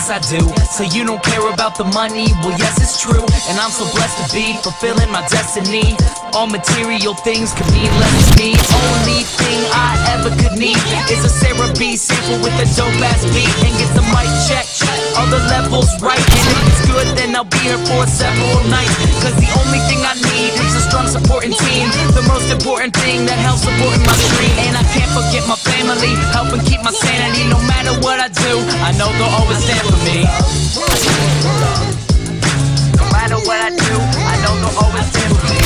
yes I do. So you don't care about the money? Well, yes, it's true. And I'm so blessed to be fulfilling my destiny. All material things could mean less to me. Only thing I ever could need is a Sarah B sample with a dope ass beat. And get the mic check, all the levels right. And if it's good, then I'll be here for several nights. Cause the only thing I need is a strong supporting team. The most important thing that helps supporting my dream. And I can't forget my family, helping keep my sanity. No matter what I do, I know they'll always stand for me. No matter what I do, I know they'll always stand for me.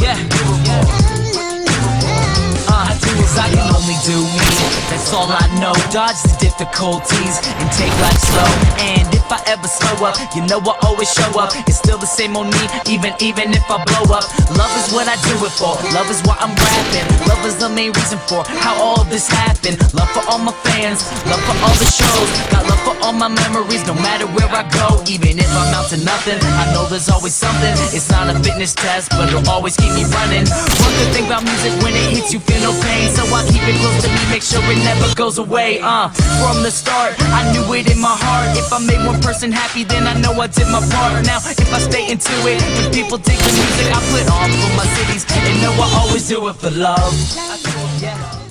Yeah. I can only do me, that's all I know. Dodge the difficulties and take life slow. And if I ever slow up, you know I always show up. It's still the same old me, even if I blow up. Love is what I do it for, love is why I'm rapping. Love is the main reason for how all this happened. Love for all my fans, love for all the shows. Got love for all my memories, no matter where I go. Even if I'm out to nothing, I know there's always something. It's not a fitness test, but it'll always keep me running. One good thing about music, when it hits you feel no pain. So I keep it close to me, make sure it never goes away. From the start, I knew it in my heart. If I made one person happy, then I know I did my part. Now, if I stay into it, when people dig the music I put on for my cities, and know I always do it for love. Yeah.